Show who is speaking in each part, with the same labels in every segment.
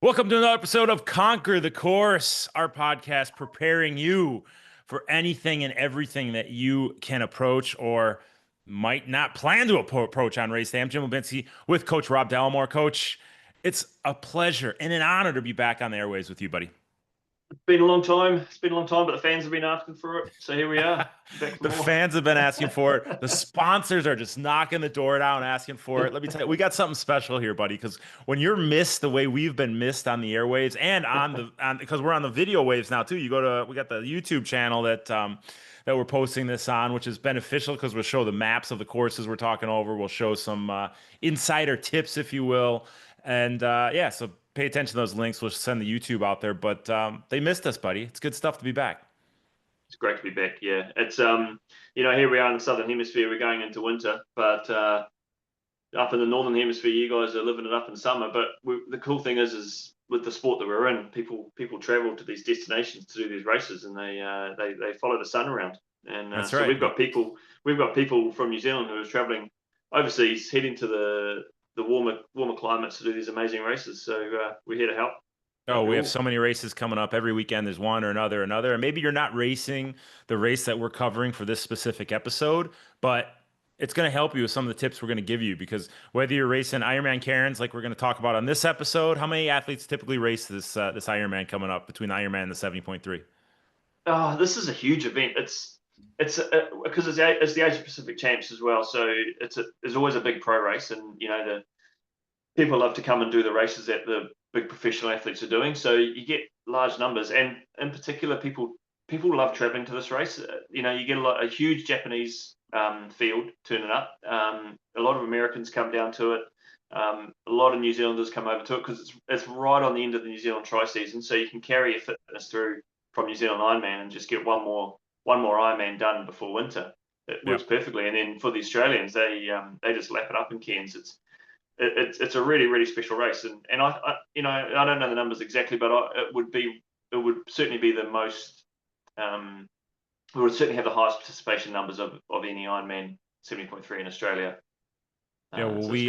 Speaker 1: Welcome to another episode of Conquer the Course, our podcast preparing you for anything and everything that you can approach or might not plan to approach on race day. I'm Jim Lubinski with Coach Rob Dallimore. Coach, it's a pleasure and an honor to be back on the airways with you, buddy.
Speaker 2: It's been a long time. It's been a long time, but the fans have been asking for it. So here we are, back for
Speaker 1: The
Speaker 2: more.
Speaker 1: fans have been asking for it. The sponsors are just knocking the door down, asking for it. Let me tell you, we got something special here, buddy. Because when you're missed the way we've been missed on the airwaves and because we're on the video waves now too. We got the YouTube channel that we're posting this on, which is beneficial because we'll show the maps of the courses we're talking over. We'll show some insider tips, if you will, and yeah, so pay attention to those links. We'll send the YouTube out there, but they missed us, buddy. It's good stuff to be back.
Speaker 2: It's great to be back. Yeah, it's here we are in the southern hemisphere. We're going into winter, but up in the northern hemisphere, you guys are living it up in summer. But the cool thing is with the sport that we're in, people travel to these destinations to do these races, and they follow the sun around. And
Speaker 1: That's
Speaker 2: so
Speaker 1: right.
Speaker 2: we've got people from New Zealand who are traveling overseas, heading to the warmer climates to do these amazing races. So we're here to help.
Speaker 1: Oh, we have so many races coming up every weekend. There's one or another, and maybe you're not racing the race that we're covering for this specific episode, but it's going to help you with some of the tips we're going to give you because whether you're racing Ironman Cairns, like we're going to talk about on this episode, how many athletes typically race this Ironman coming up between the Ironman and the 70.3?
Speaker 2: Oh, this is a huge event. It's because it's the Asia Pacific Champs as well. So there's always a big pro race, and the people love to come and do the races that the big professional athletes are doing. So you get large numbers, and in particular, people love traveling to this race. You get a huge Japanese field turning up. A lot of Americans come down to it. A lot of New Zealanders come over to it because it's right on the end of the New Zealand tri-season, so you can carry your fitness through from New Zealand Ironman and just get one more Ironman done before winter. It works
Speaker 1: Yep.
Speaker 2: perfectly. And then for the Australians, they just lap it up in Cairns. It's a really, really special race, and I don't know the numbers exactly, but it would certainly be the most we would certainly have the highest participation numbers of any Ironman 70.3 in Australia.
Speaker 1: Yeah, well,
Speaker 2: So it's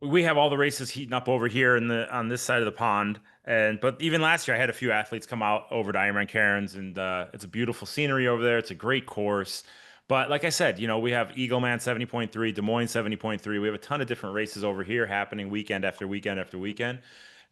Speaker 2: good.
Speaker 1: we have all the races heating up over here on this side of the pond, but even last year I had a few athletes come out over to Ironman Cairns, and it's a beautiful scenery over there. It's a great course. But like I said, we have Eagleman 70.3, Des Moines 70.3. We have a ton of different races over here happening weekend after weekend after weekend.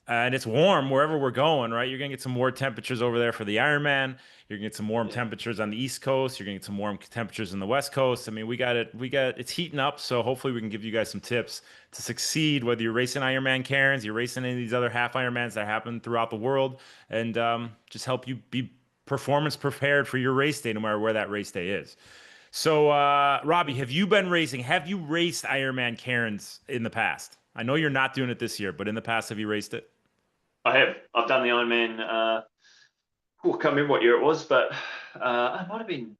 Speaker 1: And it's warm wherever we're going, right? You're gonna get some warm temperatures over there for the Ironman. You're gonna get some warm
Speaker 2: Yeah.
Speaker 1: temperatures on the East Coast. You're gonna get some warm temperatures in the West Coast. I mean, it's heating up, so hopefully we can give you guys some tips to succeed, whether you're racing Ironman Cairns, you're racing any of these other half Ironmans that happen throughout the world, and just help you be performance prepared for your race day, no matter where that race day is. So, Robbie, have you been racing? Have you raced Ironman Cairns in the past? I know you're not doing it this year, but in the past, have you raced it?
Speaker 2: I have. I've done the Ironman. I can't remember what year it was, but it might have been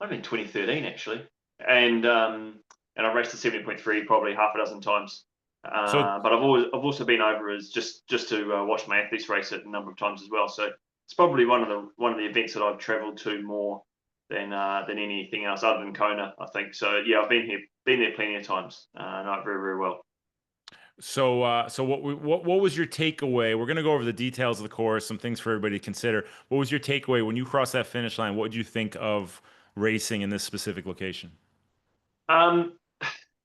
Speaker 2: 2013 actually, and I raced the 70.3 probably half a dozen times.
Speaker 1: So,
Speaker 2: But I've also been over as just to watch my athletes race it a number of times as well. So it's probably one of the events that I've travelled to more than anything else other than Kona, I think. So yeah, I've been there plenty of times. Know it very, very well.
Speaker 1: so what was your takeaway? We're gonna go over the details of the course, some things for everybody to consider. What was your takeaway when you crossed that finish line? What did you think of racing in this specific location?
Speaker 2: Um,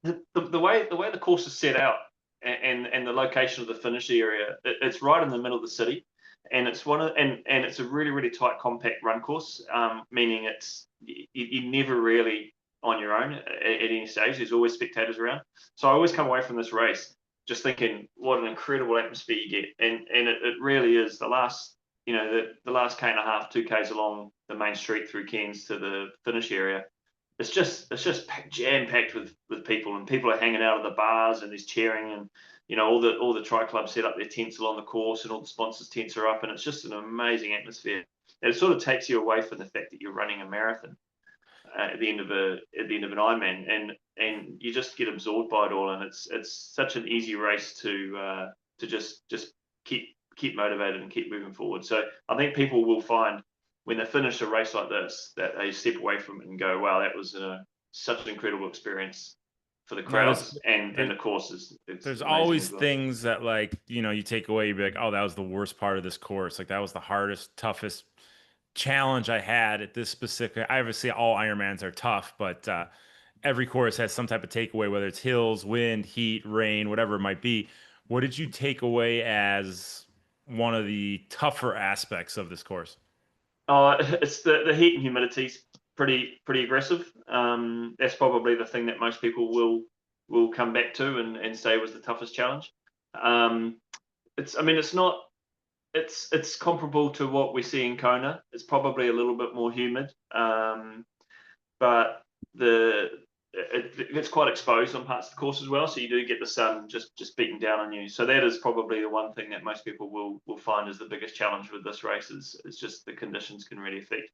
Speaker 2: the way the course is set out, and the location of the finish area, it's right in the middle of the city, and it's a really, really tight, compact run course. Meaning you're never really on your own at any stage. There's always spectators around. So I always come away from this race just thinking what an incredible atmosphere you get, and it really is the last. The last K and a half, 2Ks along the main street through Cairns to the finish area, it's just jam packed with people, and people are hanging out at the bars, and there's cheering, and all the tri clubs set up their tents along the course, and all the sponsors' tents are up, and it's just an amazing atmosphere. And it sort of takes you away from the fact that you're running a marathon at the end of an Ironman, and you just get absorbed by it all, and it's such an easy race to just keep motivated and keep moving forward. So I think people will find when they finish a race like this that they step away from it and go, wow, that was such an incredible experience. for the
Speaker 1: Now
Speaker 2: crowds, and
Speaker 1: there's
Speaker 2: the course is it's
Speaker 1: there's
Speaker 2: amazing
Speaker 1: always
Speaker 2: as well.
Speaker 1: things that, like, you take away, you'd be like, oh, that was the worst part of this course. Like that was the hardest, toughest challenge I had at this specific. I obviously all Ironmans are tough, but every course has some type of takeaway, whether it's hills, wind, heat, rain, whatever it might be. What did you take away as one of the tougher aspects of this course?
Speaker 2: It's the heat and humidity's pretty aggressive. That's probably the thing that most people will come back to and say was the toughest challenge. Um, I mean, it's not. It's comparable to what we see in Kona. It's probably a little bit more humid, but it gets quite exposed on parts of the course as well. So you do get the sun just beating down on you. So that is probably the one thing that most people will find is the biggest challenge with this race is just the conditions can really affect.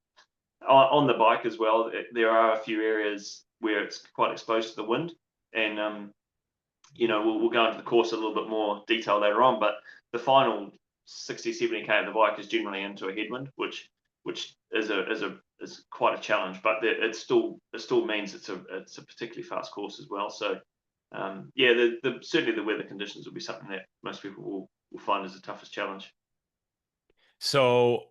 Speaker 2: On the bike as well, there are a few areas where it's quite exposed to the wind, and we'll go into the course a little bit more detail later on. But the final 60-70K of the bike is generally into a headwind, which is quite a challenge. But it still means it's a particularly fast course as well. So yeah, certainly the weather conditions will be something that most people will find as the toughest challenge.
Speaker 1: So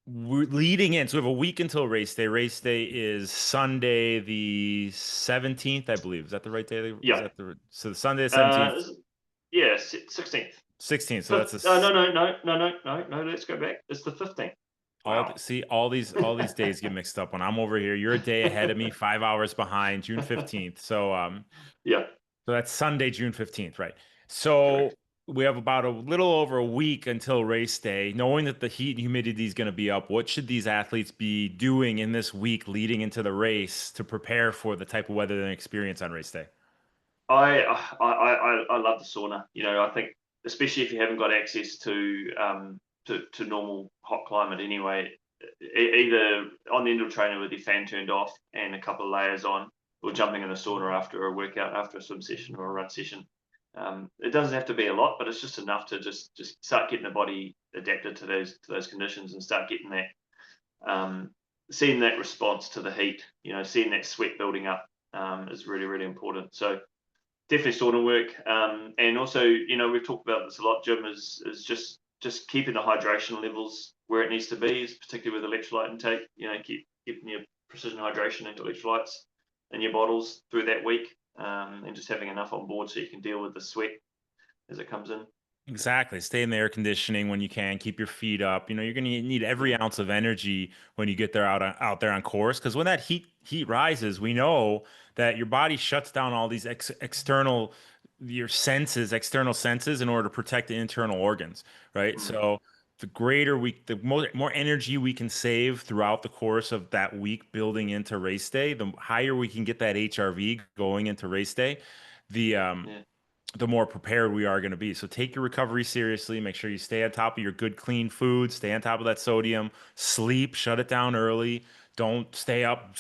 Speaker 1: we're leading in. So we have a week until race day. Race day is Sunday the 17th, I believe. Is that the right day? Is
Speaker 2: Yeah.
Speaker 1: that so the Sunday the 17th,
Speaker 2: Yeah, 16th.
Speaker 1: 16th. So that's
Speaker 2: Fifth, no. Let's go back. It's the 15th. Wow.
Speaker 1: see all these days get mixed up when I'm over here. You're a day ahead of me, 5 hours behind, June 15th.
Speaker 2: Yeah,
Speaker 1: So that's Sunday, June 15th, right? So
Speaker 2: correct.
Speaker 1: we have about a little over a week until race day. Knowing that the heat and humidity is going to be up, what should these athletes be doing in this week leading into the race to prepare for the type of weather they experience on race day?
Speaker 2: I love the sauna. I think especially if you haven't got access to normal hot climate anyway, either on the indoor trainer with your fan turned off and a couple of layers on, or jumping in the sauna after a workout, after a swim session or a run session. It doesn't have to be a lot, but it's just enough to just start getting the body adapted to those conditions and start getting that seeing that response to the heat. Seeing that sweat building up is really really important. So definitely sauna work, and also we've talked about this a lot. Jim is just keeping the hydration levels where it needs to be, is particularly with electrolyte intake. Keeping your precision hydration and electrolytes in your bottles through that week, and just having enough on board so you can deal with the sweat as it comes in.
Speaker 1: Exactly. Stay in the air conditioning when you can. Keep your feet up. You're going to need every ounce of energy when you get there out there on course. Because when that heat rises, we know that your body shuts down all these external senses in order to protect the internal organs, right?
Speaker 2: Mm,
Speaker 1: So the more energy we can save throughout the course of that week building into race day, the higher we can get that HRV going into race day. The
Speaker 2: yeah.
Speaker 1: the more prepared we are going to be. So take your recovery seriously. Make sure you stay on top of your good, clean food. Stay on top of that sodium. Sleep. Shut it down early. Don't stay up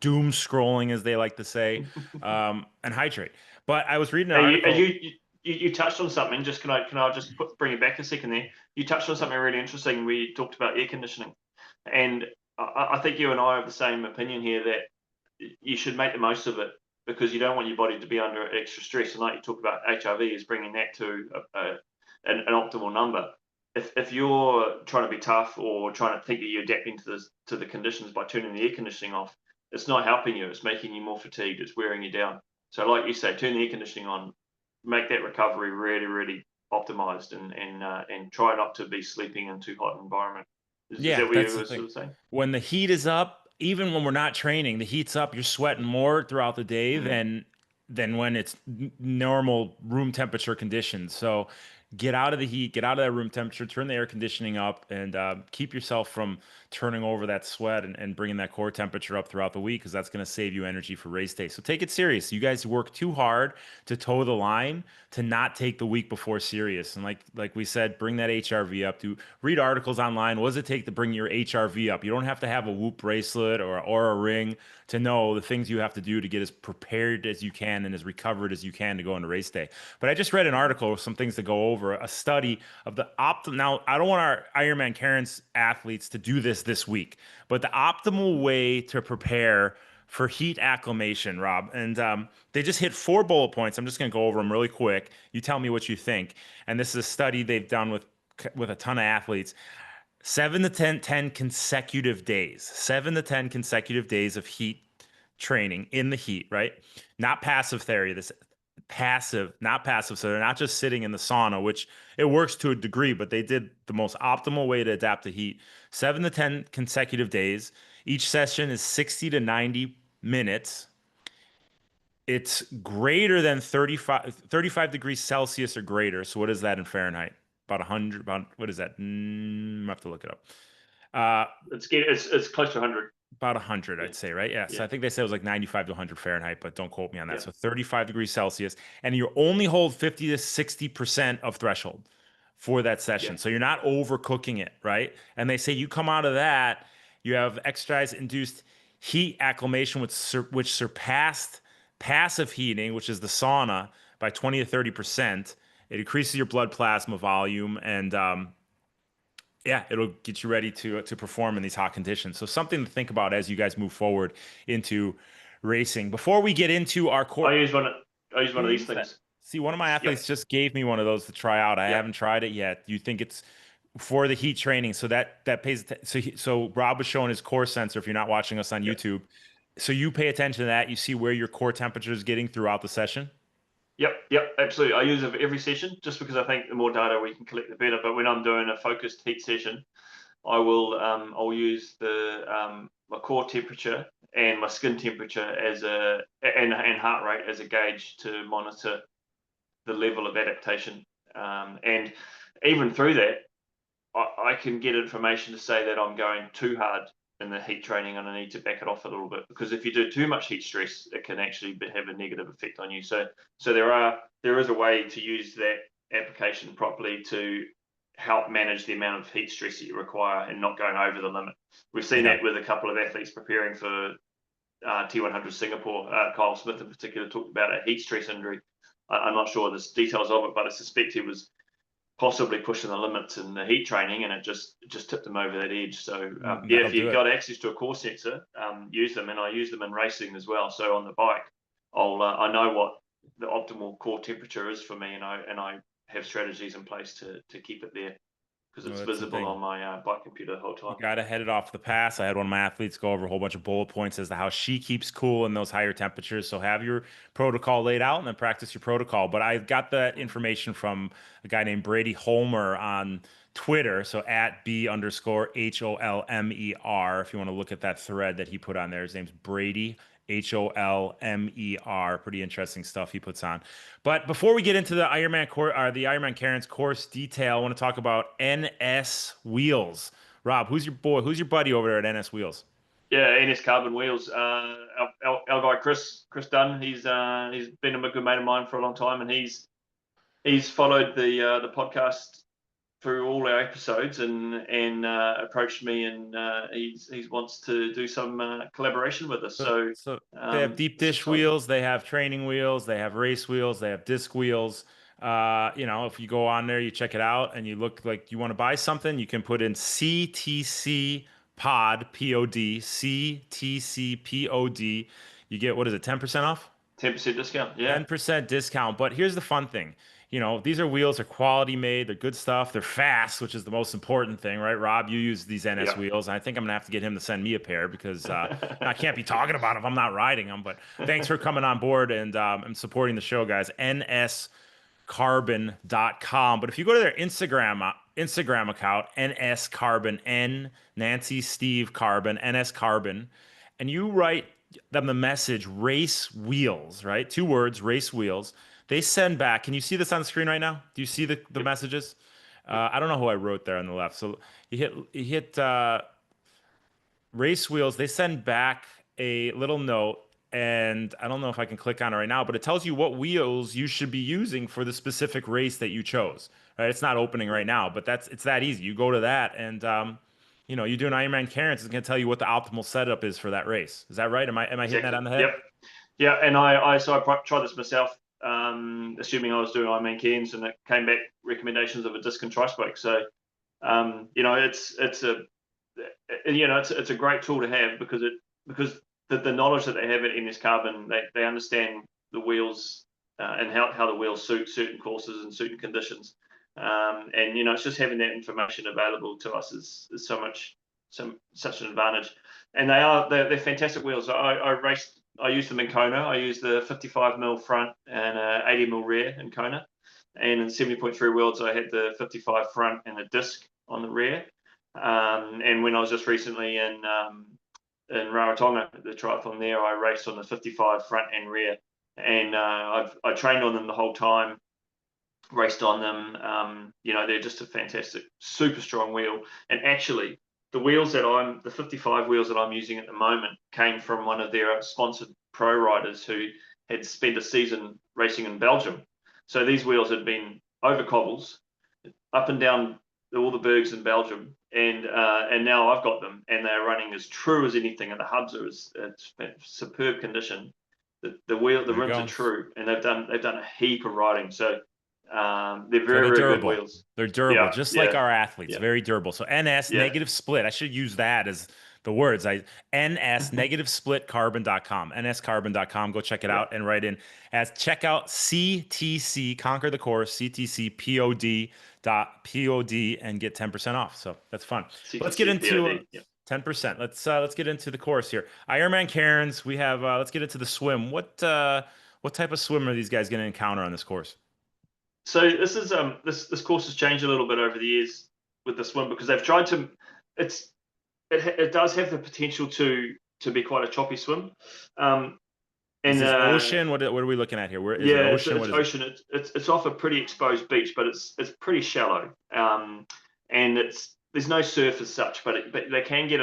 Speaker 1: doom scrolling, as they like to say, and hydrate. But I was reading an
Speaker 2: Hey,
Speaker 1: article.
Speaker 2: you touched on something. Just can I just bring it back a second there? You touched on something really interesting. We talked about air conditioning, and I think you and I have the same opinion here that you should make the most of it because you don't want your body to be under extra stress. And like you talked about, HRV is bringing that to an optimal number. If you're trying to be tough or trying to think that you're adapting to the conditions by turning the air conditioning off, it's not helping you. It's making you more fatigued. It's wearing you down. So, like you say, turn the air conditioning on, make that recovery really, really optimized, and try not to be sleeping in too hot an environment. Is that
Speaker 1: Yeah,
Speaker 2: what you
Speaker 1: that's the
Speaker 2: were
Speaker 1: thing.
Speaker 2: sort of saying?
Speaker 1: When the heat is up, even when we're not training, the heat's up, you're sweating more throughout the day
Speaker 2: Mm,
Speaker 1: than when it's normal room temperature conditions. So get out of the heat, get out of that room temperature, turn the air conditioning up, and keep yourself from turning over that sweat and bringing that core temperature up throughout the week because that's going to save you energy for race day. So take it serious. You guys work too hard to toe the line to not take the week before serious. And like we said, bring that HRV up. To read articles online. What does it take to bring your HRV up? You don't have to have a Whoop bracelet or a ring to know the things you have to do to get as prepared as you can and as recovered as you can to go into race day. But I just read an article with some things to go over, a study of the Now, I don't want our Ironman Cairns athletes to do this week, but the optimal way to prepare for heat acclimation, Rob. And they just hit 4 bullet points. I'm just going to go over them really quick. You tell me what you think. And this is a study they've done with a ton of athletes. 7 to 10 consecutive days, 7 to 10 consecutive days of heat training in the heat, right? Not passive therapy. This passive, not passive. So they're not just sitting in the sauna, which it works to a degree, but they did the most optimal way to adapt to heat. 7 to 10 consecutive days. Each session is 60 to 90 minutes. It's greater than 35 degrees Celsius or greater. So what is that in Fahrenheit? About 100, about what is that? I have to look it up.
Speaker 2: It's close to 100.
Speaker 1: About 100,
Speaker 2: Yeah.
Speaker 1: I'd say, right? Yeah. So
Speaker 2: Yeah.
Speaker 1: I think they said it was like 95 to 100 Fahrenheit, but don't quote me on that.
Speaker 2: Yeah.
Speaker 1: So 35 degrees Celsius, and you only hold 50 to 60% of threshold for that session.
Speaker 2: Yeah.
Speaker 1: So you're not overcooking it, right? And they say you come out of that, you have exercise-induced heat acclimation, which surpassed passive heating, which is the sauna, by 20 to 30%. It increases your blood plasma volume, and yeah, it'll get you ready to perform in these hot conditions. So something to think about as you guys move forward into racing. Before we get into our core,
Speaker 2: I use one of these things.
Speaker 1: See, one of my
Speaker 2: Yep.
Speaker 1: athletes just gave me one of those to try out. I
Speaker 2: Yep.
Speaker 1: haven't tried it yet. You think it's for the heat training? So that pays. So Rob was showing his core sensor. If you're not watching us on
Speaker 2: Yep.
Speaker 1: YouTube, so you pay attention to that. You see where your core temperature is getting throughout the session.
Speaker 2: Yep, absolutely. I use it for every session just because I think the more data we can collect, the better. But when I'm doing a focused heat session, I'll use my core temperature and my skin temperature and heart rate as a gauge to monitor the level of adaptation. And even through that, I can get information to say that I'm going too hard in the heat training and I need to back it off a little bit, because if you do too much heat stress, it can actually have a negative effect on you. So there is a way to use that application properly to help manage the amount of heat stress that you require and not going over the limit. We've seen that with a couple of athletes preparing for T100 Singapore. Kyle Smith in particular talked about a heat stress injury. I'm not sure the details of it, but I suspect he was possibly pushing the limits in the heat training, and it just tipped them over that edge. So yeah, if you've got access to a core sensor, use them, and I use them in racing as well. So on the bike, I know what the optimal core temperature is for me, and I have strategies in place to keep it there, because it's visible on my bike computer the whole time.
Speaker 1: You got to head it off the pass. I had one of my athletes go over a whole bunch of bullet points as to how she keeps cool in those higher temperatures. So have your protocol laid out and then practice your protocol. But I got that information from a guy named Brady Holmer on Twitter. So at B_HOLMER. If you want to look at that thread that he put on there, his name's Brady HOLMER. Pretty interesting stuff he puts on. But before we get into the Ironman Cairns course detail, I want to talk about NS Wheels. Rob, who's your buddy over there at NS Wheels?
Speaker 2: Yeah, NS Carbon Wheels. Our guy Chris Dunn. He's been a good mate of mine for a long time, and he's followed the podcast through all our episodes and approached me, and he wants to do some collaboration with us. So
Speaker 1: they have deep dish wheels, they have training wheels, they have race wheels, they have disc wheels. If you go on there, you check it out, and you look like you want to buy something, you can put in CTC Pod POD CTC POD. You get, what is it, 10% off?
Speaker 2: 10% discount. Yeah,
Speaker 1: 10% discount. But here's the fun thing. These are wheels, they're quality made, they're good stuff, they're fast, which is the most important thing, right? Rob, you use these NS wheels, and I think I'm gonna have to get him to send me a pair, because I can't be talking about them if I'm not riding them. But thanks for coming on board and supporting the show, guys. nscarbon.com. But if you go to their Instagram account, nscarbon, N Nancy Steve Carbon, NS Carbon, and you write them the message race wheels, right? 2 words, race wheels. They send back. Can you see this on the screen right now? Do you see the messages? I don't know who I wrote there on the left. So you hit race wheels. They send back a little note, and I don't know if I can click on it right now, but it tells you what wheels you should be using for the specific race that you chose. Right? It's not opening right now, but it's that easy. You go to that, and you do an Ironman Cairns. It's going to tell you what the optimal setup is for that race. Is that right? Am I hitting that on the head?
Speaker 2: Yep. Yeah, and I tried this myself. Assuming I was doing Ironman Cairns, and it came back recommendations of a disc and tri-spoke. So, it's a great tool to have, because the knowledge that they have at NS Carbon, they understand the wheels and how the wheels suit certain courses and certain conditions. And it's just having that information available to us is such an advantage. And they're fantastic wheels. I use them in Kona. I use the 55mm front and 80mm rear in Kona. And in 70.3 Worlds, I had the 55 front and a disc on the rear. And when I was just recently in Rarotonga, the triathlon there, I raced on the 55 front and rear. And I trained on them the whole time, raced on them. They're just a fantastic, super strong wheel. And actually, the 55 wheels that I'm using at the moment came from one of their sponsored pro riders who had spent a season racing in Belgium. So these wheels had been over cobbles, up and down all the bergs in Belgium, and now I've got them, and they're running as true as anything, and the hubs are it's superb condition. The rims are true, and they've done a heap of riding. So they're very good wheels.
Speaker 1: They're durable, just like our athletes.
Speaker 2: Yeah.
Speaker 1: Very durable. So NS negative split. I should use that as the words. NS negative split carbon.com. nscarbon.com. Go check it out and write in as checkout CTC, conquer the course, CTC POD and get 10% off. So that's fun.
Speaker 2: CTC,
Speaker 1: let's get into 10%. Let's get into the course here. Ironman Cairns. We have let's get into the swim. What type of swim are these guys going to encounter on this course?
Speaker 2: So this is this course has changed a little bit over the years with the swim, because they've tried to. It does have the potential to be quite a choppy swim. And
Speaker 1: is this ocean? What are we looking at here? Where is it ocean?
Speaker 2: It's ocean. It's off a pretty exposed beach, but it's pretty shallow. And there's no surf as such, but they can get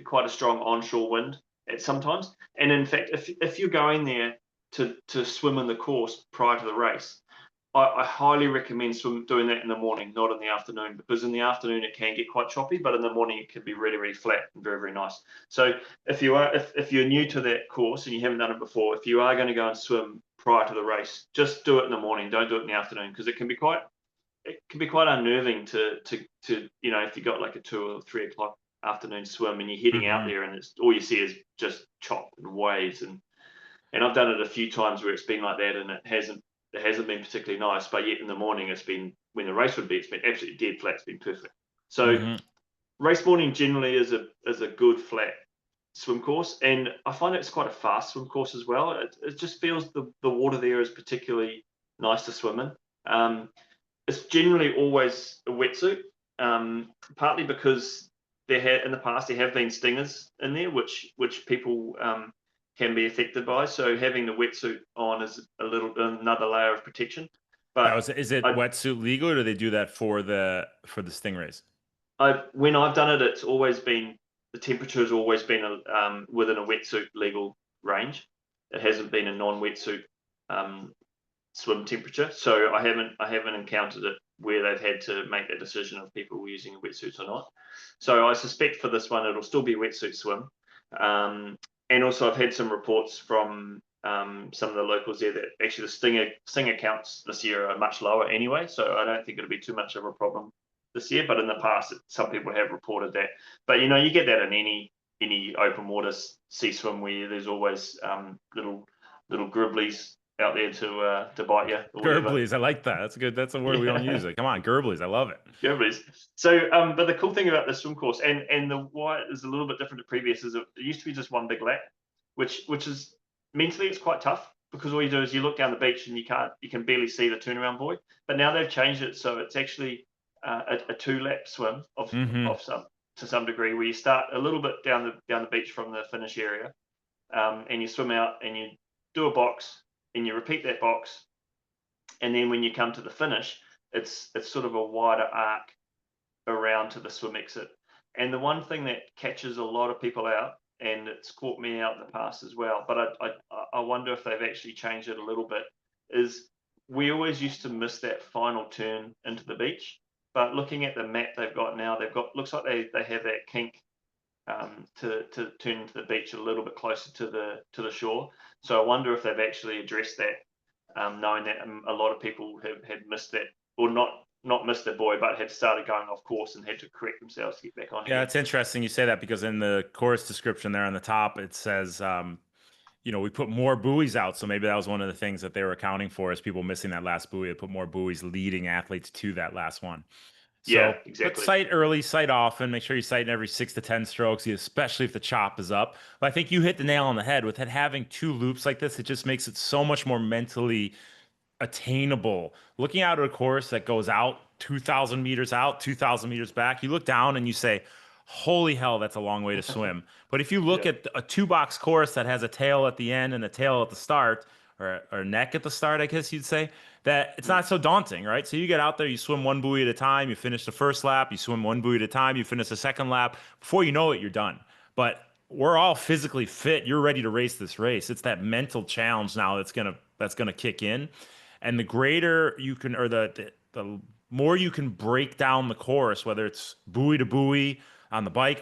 Speaker 2: quite a strong onshore wind at sometimes. And in fact, if you're going there to swim in the course prior to the race, I highly recommend doing that in the morning, not in the afternoon, because in the afternoon it can get quite choppy, but in the morning it can be really, really flat and very, very nice. So if you're new to that course and you haven't done it before, if you are going to go and swim prior to the race, just do it in the morning. Don't do it in the afternoon, because it can be quite unnerving to if you got like a 2 or 3 o'clock afternoon swim and you're heading out there and it's all you see is just chop and waves, and I've done it a few times where it's been like that, and it hasn't been particularly nice, but yet in the morning it's been, when the race would be, it's been absolutely dead flat. It's been perfect. So race morning generally is a good flat swim course, and I find it's quite a fast swim course as well. It just feels the water there is particularly nice to swim in. It's generally always a wetsuit, partly because in the past there have been stingers in there, which people can be affected by. So having the wetsuit on is another layer of protection. But
Speaker 1: is it wetsuit legal, or do they do that for the stingrays?
Speaker 2: When I've done it, it's always been, the temperature has always been within a wetsuit legal range. It hasn't been a non-wetsuit swim temperature. So I haven't encountered it where they've had to make that decision of people using wetsuits or not. So I suspect for this one it'll still be a wetsuit swim. And also I've had some reports from some of the locals there that actually the stinger counts this year are much lower anyway, so I don't think it'll be too much of a problem this year. But in the past, some people have reported that. But you get that in any open water sea swim where there's always little gribblies out there to bite you.
Speaker 1: Gerblies, I like that. That's good. That's a word we don't use. Come on, gerblies, I love it.
Speaker 2: Gerblies. So, but the cool thing about this swim course, and why it is a little bit different to previous, is it used to be just one big lap, which is mentally it's quite tough, because all you do is you look down the beach and you can barely see the turnaround buoy. But now they've changed it, so it's actually a 2-lap swim to some degree, where you start a little bit down the beach from the finish area, and you swim out and you do a box and you repeat that box, and then when you come to the finish, it's sort of a wider arc around to the swim exit. And the one thing that catches a lot of people out, and it's caught me out in the past as well, but I wonder if they've actually changed it a little bit, is we always used to miss that final turn into the beach. But looking at the map they've got now, looks like they have that kink to turn into the beach a little bit closer to the shore. So I wonder if they've actually addressed that, knowing that a lot of people had missed that, or not not missed their buoy, but had started going off course and had to correct themselves to get back on
Speaker 1: Yeah,
Speaker 2: again.
Speaker 1: it's interesting you say that because in the course description there on the top, it says, we put more buoys out. So maybe that was one of the things that they were accounting for is people missing that last buoy. They put more buoys leading athletes to that last one.
Speaker 2: Yeah,
Speaker 1: So, but
Speaker 2: exactly.
Speaker 1: sight early, sight often. Make sure you sight in every 6 to 10 strokes, especially if the chop is up. But I think you hit the nail on the head with it having two loops like this. It just makes it so much more mentally attainable. Looking out at a course that goes out 2,000 meters out, 2,000 meters back, you look down and you say, holy hell, that's a long way to swim. But if you look
Speaker 2: Yeah.
Speaker 1: at a two-box course that has a tail at the end and a tail at the start, or neck at the start, I guess you'd say, that it's
Speaker 2: Mm.
Speaker 1: not so daunting, right? So you get out there, you swim one buoy at a time, you finish the first lap, you swim one buoy at a time, you finish the second lap. Before you know it, you're done. But we're all physically fit. You're ready to race this race. It's that mental challenge now that's gonna kick in, and the greater you can, or the more you can break down the course, whether it's buoy to buoy on the bike,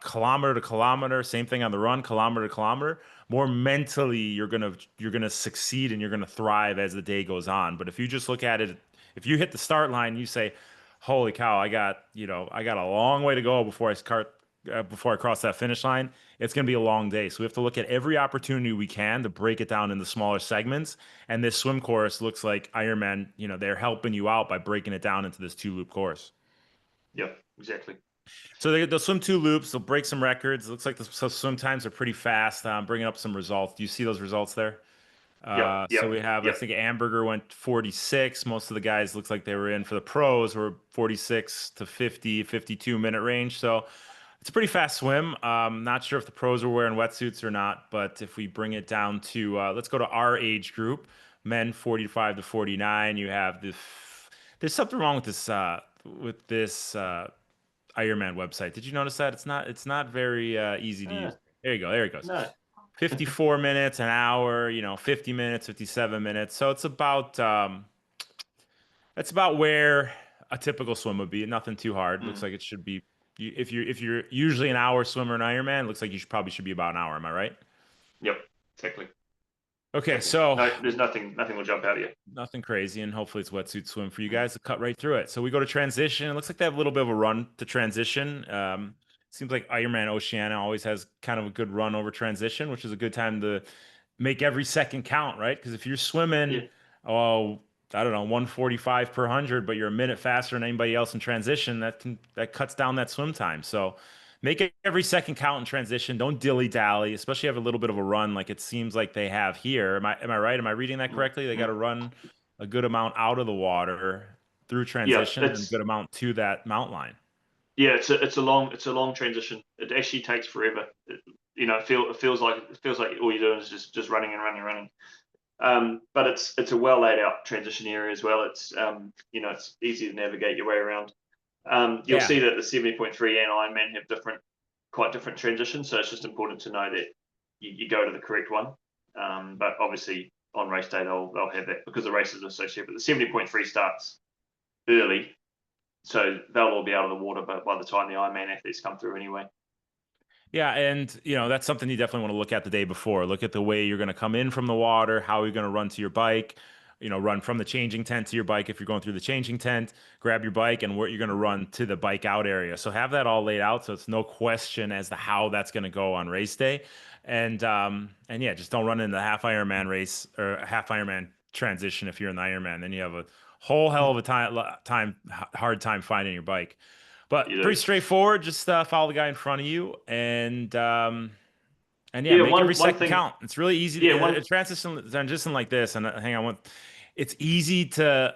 Speaker 1: kilometer to kilometer, same thing on the run, kilometer to kilometer. More mentally, you're gonna succeed and you're gonna thrive as the day goes on. But if you just look at it, if you hit the start line, you say, "Holy cow, I got a long way to go before I cross that finish line." It's going to be a long day. So we have to look at every opportunity we can to break it down into smaller segments. And this swim course looks like Ironman, they're helping you out by breaking it down into this two loop course.
Speaker 2: Yeah, exactly.
Speaker 1: So they'll swim two loops. They'll break some records. It looks like the swim times are pretty fast. Bringing up some results. Do you see those results there?
Speaker 2: Yep,
Speaker 1: So
Speaker 2: yep,
Speaker 1: we have, I
Speaker 2: yep.
Speaker 1: think Amberger went 46. Most of the guys looks like they were in for the pros were 46 to 50, 52-minute range. So it's a pretty fast swim. Not sure if the pros were wearing wetsuits or not, but if we bring it down to, let's go to our age group, men 45 to 49. You have there's something wrong with this Ironman website. Did you notice that? It's not very easy to use.
Speaker 2: Ah,
Speaker 1: There you go. There it goes.
Speaker 2: no.
Speaker 1: 54 minutes, an hour, 50 minutes, 57 minutes. So it's about where a typical swim would be. Nothing too hard. Looks
Speaker 2: Mm,
Speaker 1: like it should be. If you're usually an hour swimmer in Ironman, it looks like you should be about an hour. Am I right?
Speaker 2: yep, exactly.
Speaker 1: Okay,
Speaker 2: Exactly.
Speaker 1: so
Speaker 2: No, there's nothing will jump out at you.
Speaker 1: nothing crazy, and hopefully it's wetsuit swim for you
Speaker 2: Mm.
Speaker 1: guys to cut right through it. So we go to transition. It looks like they have a little bit of a run to transition. Seems like Ironman Oceania always has kind of a good run over transition, which is a good time to make every second count, right? Because if you're
Speaker 2: Yeah,
Speaker 1: swimming, oh, I don't know, 145 per 100, but you're a minute faster than anybody else in transition, that cuts down that swim time. So make it every second count in transition. Don't dilly dally, especially have a little bit of a run like it seems like they have here. Am I right? Am I reading that
Speaker 2: mm,
Speaker 1: correctly? They got
Speaker 2: mm.
Speaker 1: to run a good amount out of the water through
Speaker 2: Yeah,
Speaker 1: transition and a
Speaker 2: it's
Speaker 1: good amount to that mount line.
Speaker 2: yeah, it's a long transition. It actually takes forever. It feels like all you're doing is just running and running and running. But it's a well laid out transition area as well. It's easy to navigate your way around. You'll
Speaker 1: Yeah.
Speaker 2: see that the 70.3 and Ironman have quite different transitions. So it's just important to know that you go to the correct one. But obviously on race day they'll have that because the races are so separate. The 70.3 starts early, so they'll all be out of the water by the time the Ironman athletes come through anyway.
Speaker 1: Yeah, and that's something you definitely want to look at the day before. Look at the way you're going to come in from the water, how you're going to run to your bike, run from the changing tent to your bike if you're going through the changing tent, grab your bike and where you're going to run to the bike out area. So have that all laid out so it's no question as to how that's going to go on race day. And yeah, just don't run into the half Ironman race or half Ironman transition if you're in the Ironman. Then you have a whole hell of a hard time finding your bike. But
Speaker 2: You
Speaker 1: pretty
Speaker 2: do.
Speaker 1: straightforward. Just follow the guy in front of you, and yeah,
Speaker 2: Yeah,
Speaker 1: make every
Speaker 2: one
Speaker 1: second
Speaker 2: thing.
Speaker 1: count. It's really easy.
Speaker 2: Yeah,
Speaker 1: A transition like this, and hang on, it's easy to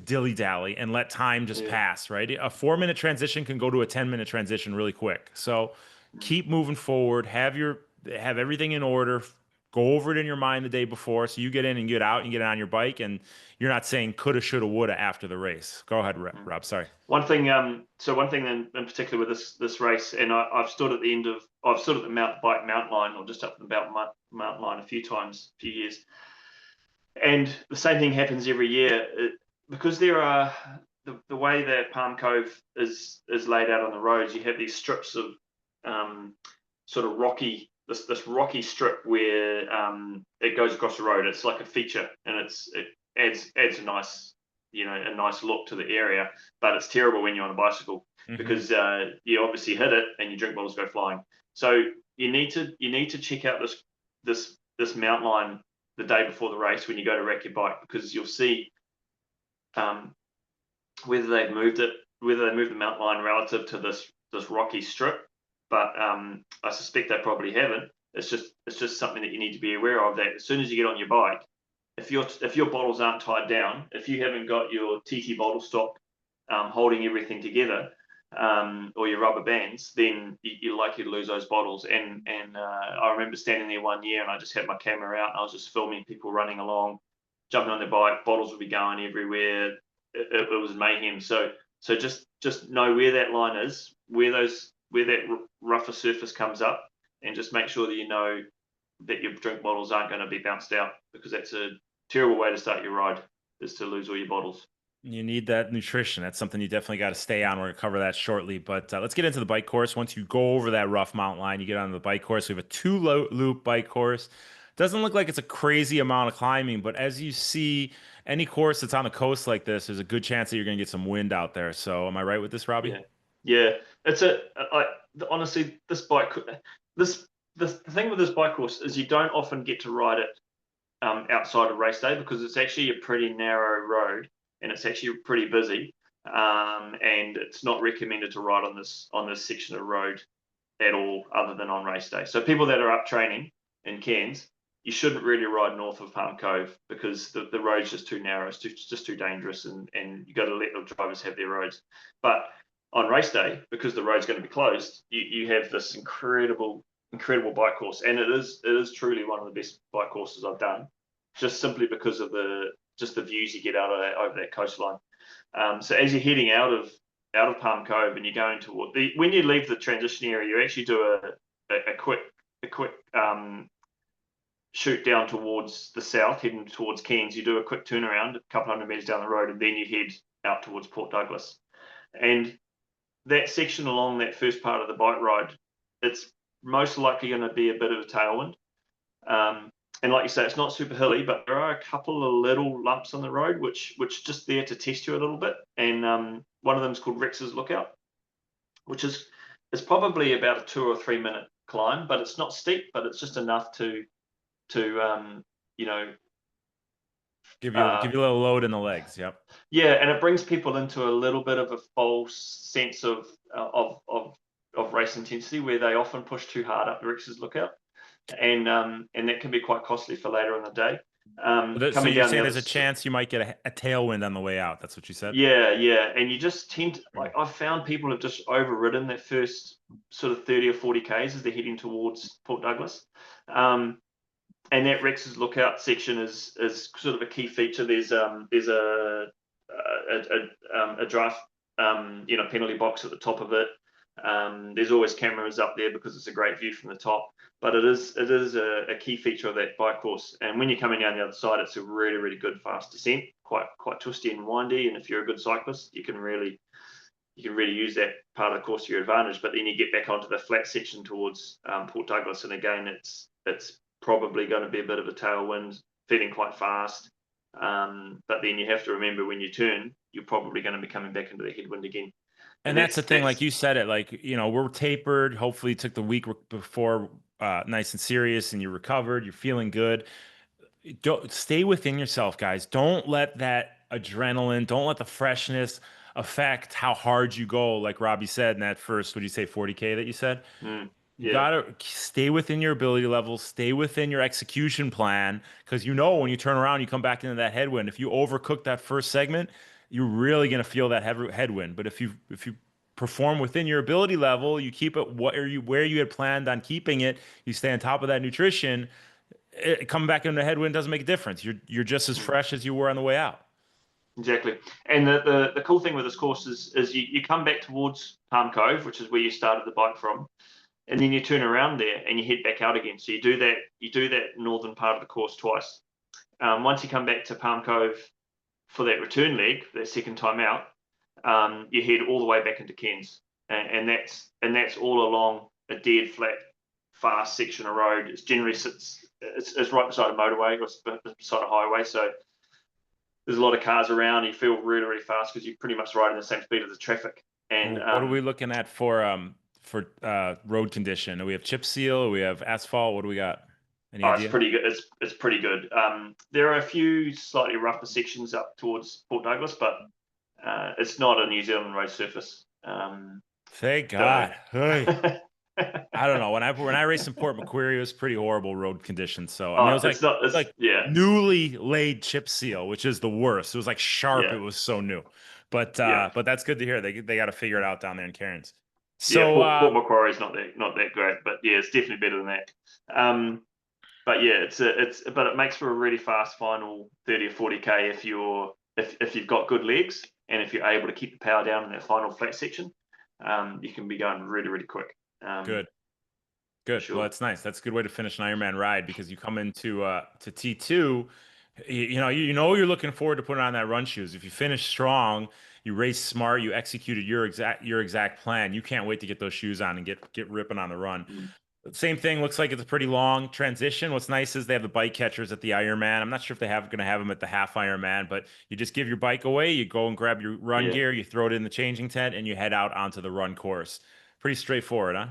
Speaker 1: dilly dally and let time just
Speaker 2: yeah.
Speaker 1: pass. Right, a 4-minute transition can go to a 10-minute transition really quick. So
Speaker 2: Mm.
Speaker 1: keep moving forward. Have everything in order. Go over it in your mind the day before, so you get in and get out and get on your bike, and you're not saying coulda, shoulda, woulda after the race. Go ahead,
Speaker 2: Mm.
Speaker 1: Rob. Sorry.
Speaker 2: One thing in particular with this race, and I've stood at the mountain line, or just up the mountain line a few times, a few years, and the same thing happens every year because there are the way that Palm Cove is laid out on the roads. You have these strips of sort of rocky this rocky strip where it goes across the road. It's like a feature, and it adds a nice a nice look to the area, but it's terrible when you're on a bicycle because you obviously hit it and your drink bottles go flying. So you need to check out this mountain line the day before the race when you go to rack your bike, because you'll see whether they moved the mountain line relative to this rocky strip. But I suspect they probably haven't. It's just something that you need to be aware of, that as soon as you get on your bike, if your bottles aren't tied down, if you haven't got your TT bottle stop holding everything together, or your rubber bands, then you're likely to lose those bottles. And I remember standing there one year and I just had my camera out and I was just filming people running along, jumping on their bike, bottles would be going everywhere. It was mayhem. So just know where that line is, where that rougher surface comes up, and just make sure that you know that your drink bottles aren't going to be bounced out, because that's a terrible way to start your ride, is to lose all your bottles.
Speaker 1: You need that nutrition. That's something you definitely got to stay on. We're going to cover that shortly. But let's get into the bike course. Once you go over that rough mountain line, you get onto the bike course. We have a two-loop bike course. Doesn't look like it's a crazy amount of climbing, but as you see, any course that's on the coast like this, there's a good chance that you're going to get some wind out there. So am I right with this, Robbie?
Speaker 2: Yeah. It's honestly, the thing with this bike course is you don't often get to ride it outside of race day, because it's actually a pretty narrow road and it's actually pretty busy, and it's not recommended to ride on this section of road at all, other than on race day. So people that are up training in Cairns, you shouldn't really ride north of Palm Cove, because the road's just too narrow. It's just too dangerous, and you got to let the drivers have their roads. But on race day, because the road's going to be closed, you have this incredible bike course, and it is truly one of the best bike courses I've done, just simply because of the views you get out of over that coastline. So as you're heading out of Palm Cove and you're going toward when you leave the transition area, you actually do a quick shoot down towards the south, heading towards Cairns. You do a quick turnaround a couple hundred meters down the road, and then you head out towards Port Douglas. And that section along that first part of the bike ride, it's most likely going to be a bit of a tailwind. And like you say, it's not super hilly, but there are a couple of little lumps on the road which just there to test you a little bit. And one of them is called Rex's Lookout, which is probably about a 2 or 3 minute climb, but it's not steep, but it's just enough to give
Speaker 1: you a little load in the legs. Yep.
Speaker 2: Yeah, and it brings people into a little bit of a false sense of race intensity, where they often push too hard up the Rex's Lookout, and that can be quite costly for later in the day.
Speaker 1: So you're saying there's a chance you might get a tailwind on the way out. That's what you said?
Speaker 2: Yeah, and you just tend to, I've found people have just overridden that first sort of 30 or 40 Ks as they're heading towards Port Douglas. And that Rex's Lookout section is sort of a key feature. There's a draft penalty box at the top of it. There's always cameras up there because it's a great view from the top. But it is a key feature of that bike course. And when you're coming down the other side, it's a really, really good fast descent, quite twisty and windy. And if you're a good cyclist, you can really use that part of the course to your advantage. But then you get back onto the flat section towards Port Douglas, and again, it's probably going to be a bit of a tailwind, feeling quite fast. But then you have to remember, when you turn, you're probably going to be coming back into the headwind again.
Speaker 1: And that's the thing, like you said it, like, we're tapered. Hopefully you took the week before nice and serious, and you're recovered, you're feeling good. Don't stay within yourself, guys. Don't let that adrenaline, don't let the freshness affect how hard you go. Like Robbie said in that first, what did you say, 40K that you said? You gotta stay within your ability level, stay within your execution plan, because when you turn around, you come back into that headwind. If you overcook that first segment, you're really gonna feel that headwind. But if you perform within your ability level, you keep it where you had planned on keeping it, you stay on top of that nutrition, coming back into the headwind doesn't make a difference. You're just as fresh as you were on the way out.
Speaker 2: Exactly. And the cool thing with this course is you come back towards Palm Cove, which is where you started the bike from, and then you turn around there and you head back out again. So you do that northern part of the course twice. Once you come back to Palm Cove for that return leg, that second time out, you head all the way back into Cairns, and that's all along a dead flat, fast section of road. It's generally it's right beside a motorway or beside a highway. So there's a lot of cars around. You feel really, really fast because you're pretty much riding the same speed as the traffic. And
Speaker 1: What are we looking at for road condition? Do we have chip seal? Do we have asphalt? What do we got? Any
Speaker 2: oh, it's
Speaker 1: idea?
Speaker 2: pretty good. It's pretty good. There are a few slightly rougher sections up towards Port Douglas, but it's not a New Zealand road surface.
Speaker 1: Thank
Speaker 2: So
Speaker 1: God. Hey. I don't know. When I raced in Port Macquarie, it was pretty horrible road conditions. So I mean, it
Speaker 2: oh,
Speaker 1: was
Speaker 2: it's not. It's
Speaker 1: like
Speaker 2: yeah,
Speaker 1: newly laid chip seal, which is the worst. It was like sharp. It
Speaker 2: yeah,
Speaker 1: was so new.
Speaker 2: yeah,
Speaker 1: But that's good to hear. They got to figure it out down there in Cairns.
Speaker 2: yeah.
Speaker 1: So
Speaker 2: Port Macquarie is not that great, but yeah, it's definitely better than that. But yeah, but it makes for a really fast final 30 or 40k if you've got good legs and if you're able to keep the power down in that final flat section. You can be going really, really quick.
Speaker 1: good.
Speaker 2: For
Speaker 1: Good. Well,
Speaker 2: sure.
Speaker 1: that's nice. That's a good way to finish an Ironman ride because you come into to T2, you know you're looking forward to putting on that run shoes. If you finish strong, you race smart, you executed your exact plan. You can't wait to get those shoes on and get ripping on the run.
Speaker 2: Mm.
Speaker 1: Same thing. Looks like it's a pretty long transition. What's nice is they have the bike catchers at the Ironman. I'm not sure if they have going to have them at the half Ironman, but you just give your bike away. You go and grab your run
Speaker 2: Yeah.
Speaker 1: gear, you throw it in the changing tent, and you head out onto the run course. Pretty straightforward, huh?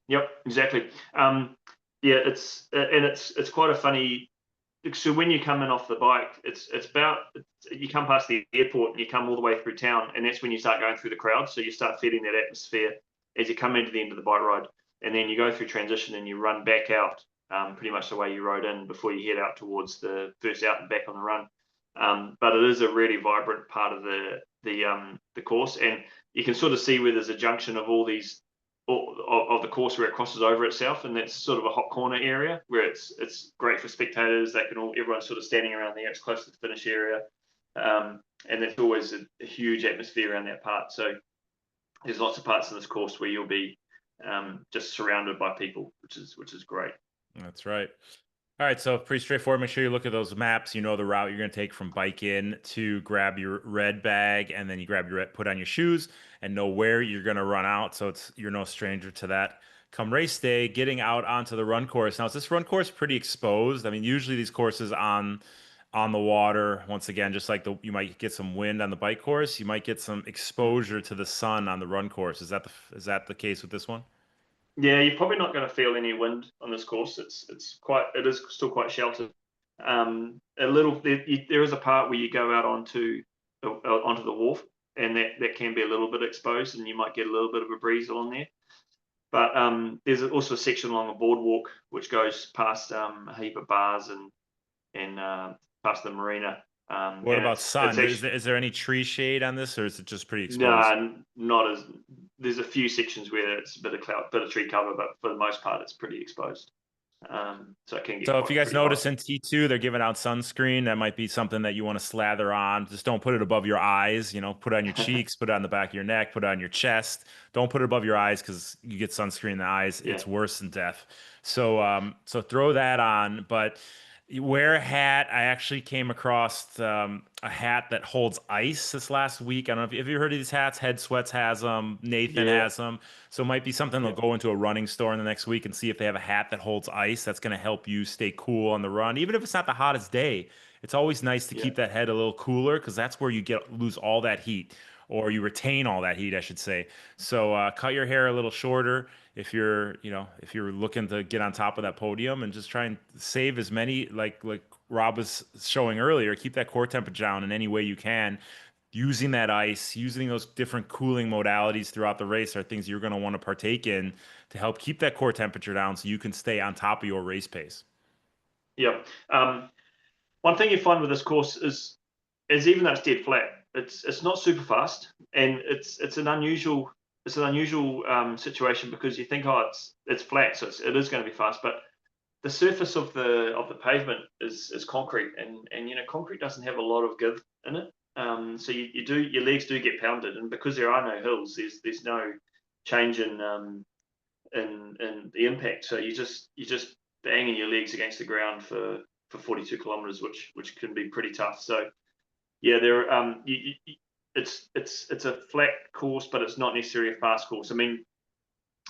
Speaker 2: Yep. Exactly. Yeah. It's quite a funny. So when you come in off the bike, you come past the airport and you come all the way through town, and that's when you start going through the crowd. So you start feeling that atmosphere as you come into the end of the bike ride, and then you go through transition and you run back out, pretty much the way you rode in before you head out towards the first out and back on the run. But it is a really vibrant part of the course, and you can sort of see where there's a junction of all these of the course where it crosses over itself, and that's sort of a hot corner area where it's great for spectators. Everyone's sort of standing around there. It's close to the finish area, and there's always a huge atmosphere around that part. So there's lots of parts of this course where you'll be just surrounded by people, which is great.
Speaker 1: That's right. All right, so pretty straightforward. Make sure you look at those maps. You know the route you're going to take from bike in to grab your red bag, and then you put on your shoes, and know where you're going to run out. So you're no stranger to that. Come race day, getting out onto the run course. Now, is this run course pretty exposed? I mean, usually these courses on the water. Once again, just like you might get some wind on the bike course, you might get some exposure to the sun on the run course. Is that the case with this one?
Speaker 2: Yeah, you're probably not going to feel any wind on this course. It is still quite sheltered. There is a part where you go out onto the wharf, and that can be a little bit exposed, and you might get a little bit of a breeze along there. But there's also a section along a boardwalk which goes past a heap of bars and past the marina.
Speaker 1: What
Speaker 2: And
Speaker 1: about
Speaker 2: it's
Speaker 1: sun?
Speaker 2: actually
Speaker 1: Is there any tree shade on this, or is it just pretty exposed?
Speaker 2: no, not as. There's a few sections where it's a bit of cloud, bit of tree cover, but for the most part, it's pretty exposed. So it can get
Speaker 1: So if you
Speaker 2: quite
Speaker 1: guys
Speaker 2: pretty hot.
Speaker 1: notice in T2, they're giving out sunscreen. That might be something that you want to slather on. Just don't put it above your eyes. Put it on your cheeks, put it on the back of your neck, put it on your chest. Don't put it above your eyes because you get sunscreen in the eyes.
Speaker 2: Yeah,
Speaker 1: It's worse than death. So throw that on. But you wear a hat. I actually came across a hat that holds ice this last week. I don't know if you heard of these hats. Head Sweats has them. Nathan
Speaker 2: yeah,
Speaker 1: has them. So it might be something they'll
Speaker 2: yeah,
Speaker 1: go into a running store in the next week and see if they have a hat that holds ice. That's going to help you stay cool on the run, even if it's not the hottest day. It's always nice to
Speaker 2: yeah,
Speaker 1: keep that head a little cooler because that's where you lose all that heat, or you retain all that heat, I should say. So cut your hair a little shorter if you're looking to get on top of that podium, and just try and save as many like Rob was showing earlier. Keep that core temperature down in any way you can. Using that ice, using those different cooling modalities throughout the race are things you're going to want to partake in to help keep that core temperature down so you can stay on top of your race pace.
Speaker 2: yeah. One thing you find with this course is even though it's dead flat, it's not super fast, and it's an unusual situation because you think, oh, it's flat, so it is going to be fast, but the surface of the pavement is concrete, and concrete doesn't have a lot of give in it. So your legs do get pounded, and because there are no hills, there's no change in the impact. So you just banging your legs against the ground for 42 kilometers, which can be pretty tough. So yeah, it's a flat course, but it's not necessarily a fast course. I mean,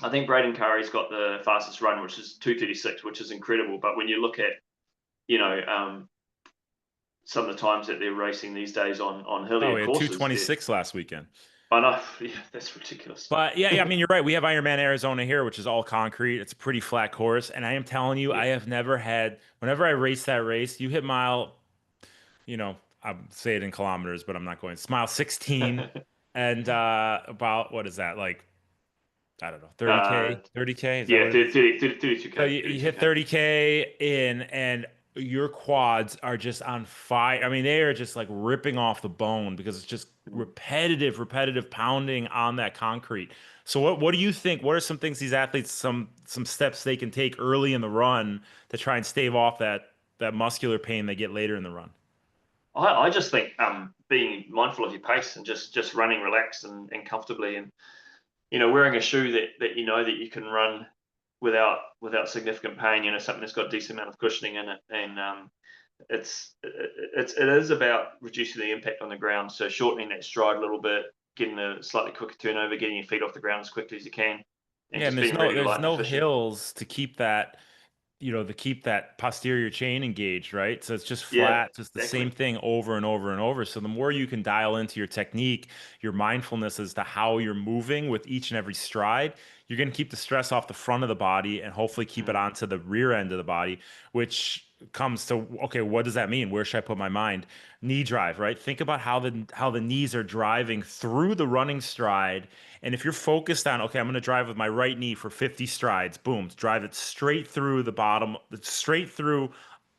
Speaker 2: I think Braden Curry's got the fastest run, which is 2:36, which is incredible. But when you look at, you know, some of the times that they're racing these days on
Speaker 1: Oh,
Speaker 2: hillier
Speaker 1: we had
Speaker 2: courses.
Speaker 1: 226 last weekend.
Speaker 2: I know, yeah, that's ridiculous.
Speaker 1: But yeah, I mean, you're right. We have Ironman Arizona here, which is all concrete. It's a pretty flat course. And I am telling you,
Speaker 2: Yeah.
Speaker 1: I have never had, whenever I race that race, you hit mile, I'll say it in kilometers, but I'm not going. It's mile 16. And about, what is that? Like, I don't know, 30K?
Speaker 2: uh,
Speaker 1: 30K? Is that
Speaker 2: yeah,
Speaker 1: what it is?
Speaker 2: 32k,
Speaker 1: So you hit
Speaker 2: 32k.
Speaker 1: 30K in, and your quads are just on fire. I mean, they are just like ripping off the bone because it's just repetitive pounding on that concrete. So what do you think? What are some things these athletes, some steps they can take early in the run to try and stave off that muscular pain they get later in the run?
Speaker 2: I just think being mindful of your pace and just running relaxed and comfortably, and wearing a shoe that that you can run without significant pain. Something that's got a decent amount of cushioning in it, and it is about reducing the impact on the ground. So shortening that stride a little bit, getting a slightly quicker turnover, getting your feet off the ground as quickly as you can, and
Speaker 1: Yeah, and
Speaker 2: just
Speaker 1: there's
Speaker 2: being
Speaker 1: no
Speaker 2: really
Speaker 1: there's
Speaker 2: light and
Speaker 1: no
Speaker 2: efficient.
Speaker 1: hills to keep that, to keep that posterior chain engaged, right? So it's just
Speaker 2: Yeah,
Speaker 1: flat, just the same
Speaker 2: exactly.
Speaker 1: thing over and over and over. So the more you can dial into your technique, your mindfulness as to how you're moving with each and every stride, you're going to keep the stress off the front of the body and hopefully keep it
Speaker 2: Mm,
Speaker 1: onto the rear end of the body, which comes to, okay, what does that mean? Where should I put my mind? Knee drive, right? Think about how the knees are driving through the running stride. And if you're focused on, okay, I'm going to drive with my right knee for 50 strides, boom, drive it straight through the bottom, straight through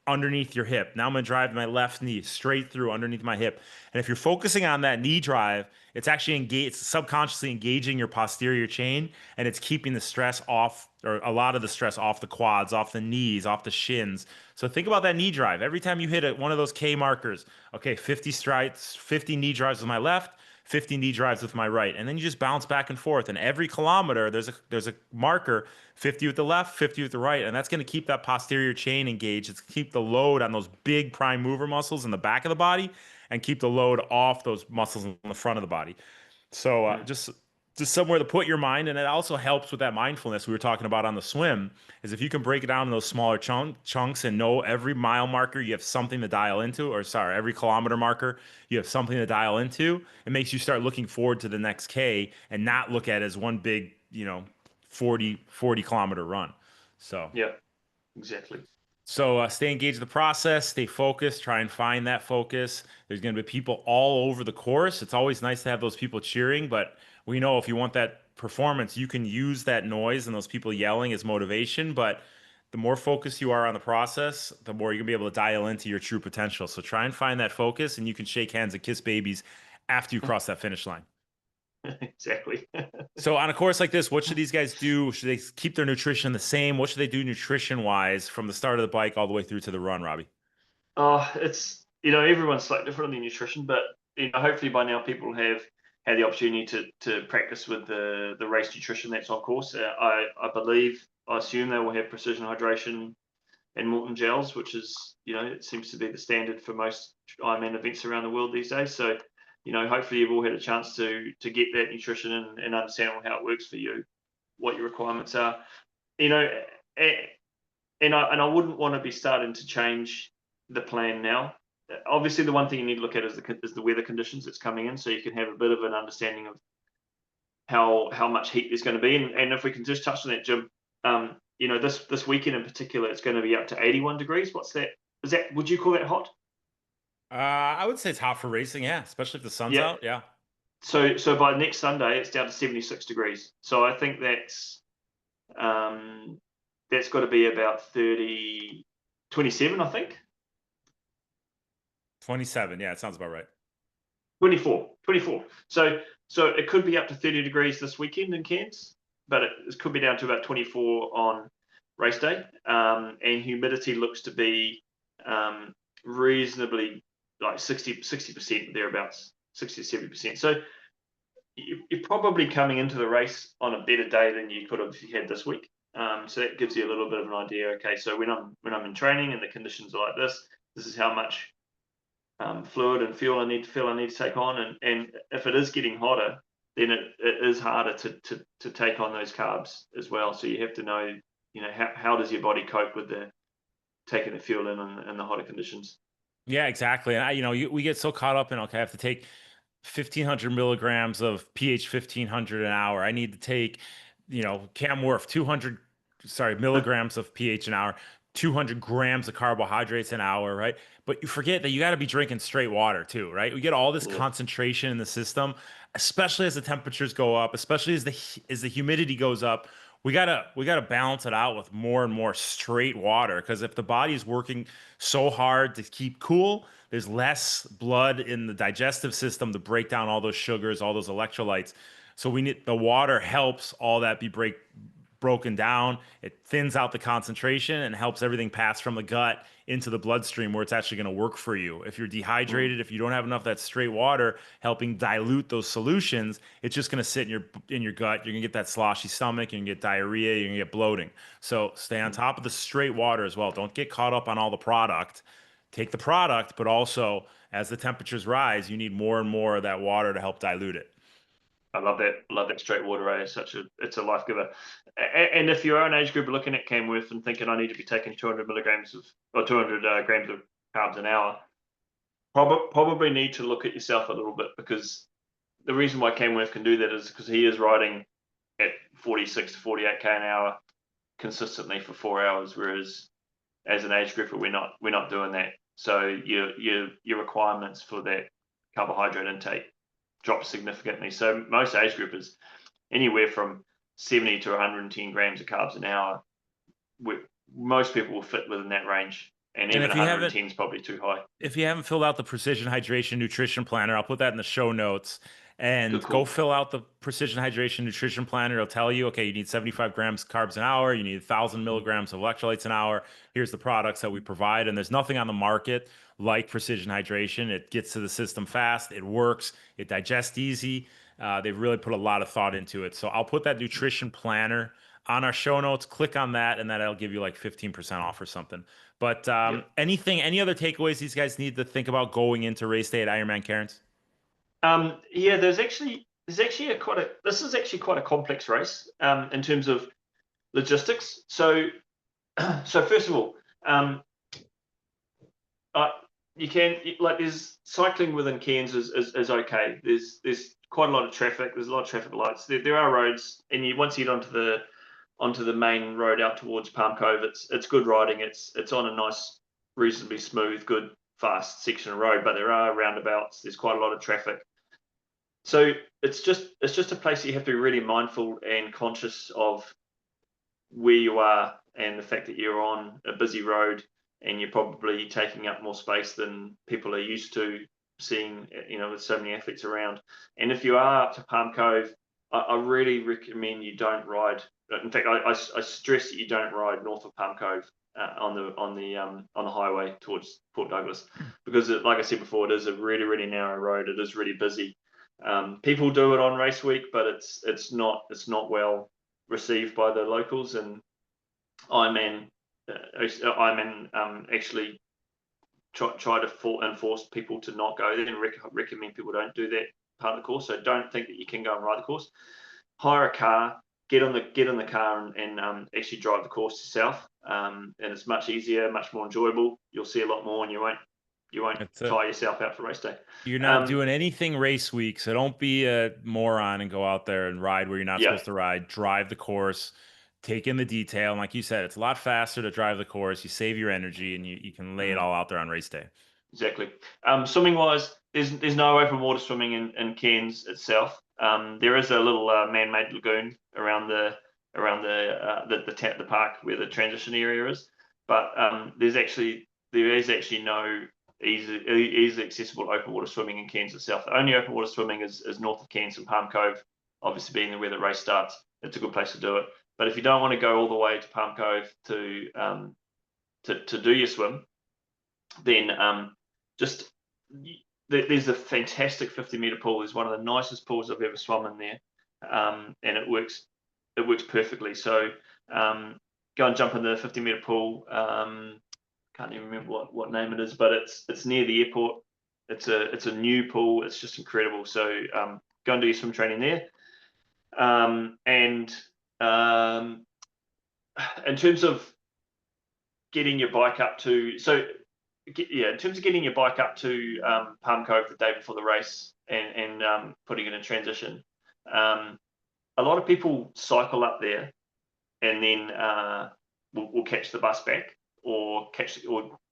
Speaker 1: underneath your hip. Now I'm going to drive my left knee straight through underneath my hip. And if you're focusing on that knee drive, it's actually it's subconsciously engaging your posterior chain, and it's keeping the stress off, or a lot of the stress off the quads, off the knees, off the shins. So think about that knee drive. Every time you hit one of those K markers, okay, 50 strides, 50 knee drives with my left, 50 knee drives with my right, and then you just bounce back and forth. And every kilometer, there's a marker, 50 with the left, 50 with the right, and that's going to keep that posterior chain engaged. It's keep the load on those big prime mover muscles in the back of the body, and keep the load off those muscles in the front of the body. So
Speaker 2: mm,
Speaker 1: just somewhere to put your mind, and it also helps with that mindfulness we were talking about on the swim. Is if you can break it down in those smaller chunks and know every mile marker you have something to dial into, or sorry, every kilometer marker you have something to dial into. It makes you start looking forward to the next K and not look at it as one big 40 kilometer run. So.
Speaker 2: yeah, exactly.
Speaker 1: So stay engaged in the process, stay focused, try and find that focus. There's going to be people all over the course. It's always nice to have those people cheering, but we know if you want that performance, you can use that noise and those people yelling as motivation. But the more focused you are on the process, the more you're going to be able to dial into your true potential. So try and find that focus, and you can shake hands and kiss babies after you cross that finish line.
Speaker 2: Exactly.
Speaker 1: So on a course like this, what should these guys do? Should they keep their nutrition the same? What should they do nutrition wise from the start of the bike all the way through to the run, Robbie?
Speaker 2: It's everyone's slightly different in the nutrition, but hopefully by now people have had the opportunity to practice with the race nutrition that's on course. I assume they will have precision hydration and Morton gels, which is it seems to be the standard for most Ironman events around the world these days. So hopefully you've all had a chance to get that nutrition and understand how it works for you, what your requirements are. You know, and I wouldn't want to be starting to change the plan now. Obviously, the one thing you need to look at is the weather conditions that's coming in, so you can have a bit of an understanding of how much heat there's going to be. And if we can just touch on that, Jim, this weekend in particular, it's going to be up to 81 degrees. What's that? Would you call that hot?
Speaker 1: I would say it's hot for racing, yeah, especially if the sun's
Speaker 2: Yeah.
Speaker 1: out. Yeah.
Speaker 2: So by next Sunday, it's down to 76 degrees. So I think that's got to be about 27, I think.
Speaker 1: 27. Yeah, it sounds about right.
Speaker 2: 24. So it could be up to 30 degrees this weekend in Cairns, but it could be down to about 24 on race day. And humidity looks to be reasonably like 60% thereabouts, 60 to 70%. So you're probably coming into the race on a better day than you could have had this week. So that gives you a little bit of an idea. Okay, so when I'm in training and the conditions are like this is how much fluid and fuel I need to take on, and if it is getting hotter, then it is harder to take on those carbs as well. So you have to know, how does your body cope with the taking the fuel in the hotter conditions.
Speaker 1: Yeah, exactly. And we get so caught up in, okay, I have to take 1,500 milligrams of pH 1,500 an hour. I need to take, Cam Wurf, 200, sorry, milligrams of pH an hour, 200 grams of carbohydrates an hour, right? But you forget that you got to be drinking straight water too, right? We get all this
Speaker 2: Yeah.
Speaker 1: concentration in the system, especially as the temperatures go up, especially as the humidity goes up. We gotta balance it out with more and more straight water, because if the body is working so hard to keep cool, there's less blood in the digestive system to break down all those sugars, all those electrolytes. So we need the water helps all that be broken down. It thins out the concentration and helps everything pass from the gut into the bloodstream where it's actually going to work for you. If you're
Speaker 2: Mm.
Speaker 1: dehydrated, if you don't have enough of that straight water helping dilute those solutions, it's just going to sit in your gut. You're going to get that sloshy stomach, you're going to get diarrhea, you're going to get bloating. So stay on
Speaker 2: Mm.
Speaker 1: top of the straight water as well. Don't get caught up on all the product. Take the product, but also as the temperatures rise, you need more and more of that water to help dilute it.
Speaker 2: I love that. Love that straight water. It's a life giver. And if your own age group are looking at Camworth and thinking I need to be taking 200 milligrams of or 200 grams of carbs an hour, probably need to look at yourself a little bit, because the reason why Camworth can do that is because he is riding at 46 to 48k an hour consistently for 4 hours, whereas as an age group we're not doing that. So your requirements for that carbohydrate intake drop significantly. So most age groupers, anywhere from 70 to 110 grams of carbs an hour, we, most people will fit within that range, and
Speaker 1: And
Speaker 2: even
Speaker 1: if you haven't
Speaker 2: 110 is probably too high.
Speaker 1: if you haven't filled out the Precision Hydration Nutrition Planner, I'll put that in the show notes.
Speaker 2: Good
Speaker 1: And go
Speaker 2: call.
Speaker 1: fill out the Precision Hydration Nutrition Planner. It'll tell you, okay, you need 75 grams carbs an hour, you need 1,000 milligrams of electrolytes an hour. Here's the products that we provide. And there's nothing on the market like Precision Hydration. It gets to the system fast, it works, it digests easy. They've really put a lot of thought into it. So I'll put that nutrition planner on our show notes. Click on that, and that'll give you like 15% off or something. But
Speaker 2: Yep.
Speaker 1: any other takeaways these guys need to think about going into race day at Ironman Cairns?
Speaker 2: Yeah, there's actually this is actually quite a complex race in terms of logistics. So so first of all, uh, you can like there's cycling within Cairns is okay. There's quite a lot of traffic. There's a lot of traffic lights. There are roads, and once you get onto the main road out towards Palm Cove, it's good riding. It's on a nice, reasonably smooth, good, fast section of road. But there are roundabouts. There's quite a lot of traffic. So it's just a place that you have to be really mindful and conscious of where you are, and the fact that you're on a busy road and you're probably taking up more space than people are used to seeing, with so many athletes around. And if you are up to Palm Cove, I really recommend you don't ride. In fact, I stress that you don't ride north of Palm Cove on the highway towards Port Douglas, because like I said before, it is a really, really narrow road. It is really busy. People do it on race week, but it's not well received by the locals. And Ironman actually try to enforce people to not go there, and recommend people don't do that part of the course. So don't think that you can go and ride the course. Hire a car, get in the car, and actually drive the course yourself. And it's much easier, much more enjoyable. You'll see a lot more, and you won't
Speaker 1: That's it.
Speaker 2: tire yourself out for race day.
Speaker 1: You're not
Speaker 2: Um,
Speaker 1: doing anything race week, so don't be a moron and go out there and ride where you're not
Speaker 2: yeah.
Speaker 1: supposed to ride. Drive the course, take in the detail. And like you said, it's a lot faster to drive the course. You save your energy, and you can lay it
Speaker 2: Mm.
Speaker 1: all out there on race day.
Speaker 2: Exactly. Swimming wise, there's no open water swimming in Cairns itself. There is a little man-made lagoon around the park where the transition area is, but there is actually no easily accessible open water swimming in Cairns itself. The only open water swimming is north of Cairns and Palm Cove, obviously being where the race starts. It's a good place to do it. But if you don't want to go all the way to Palm Cove to do your swim, then just there's a fantastic 50-meter pool. It's one of the nicest pools I've ever swum in there, and it works perfectly. So go and jump in the 50-meter pool. Can't even remember what name it is, but it's near the airport. It's a new pool. It's just incredible. So go and do your swim training there. And in terms of getting your bike up to, so in terms of getting your bike up to Palm Cove the day before the race and putting it in transition, a lot of people cycle up there and then will catch the bus back or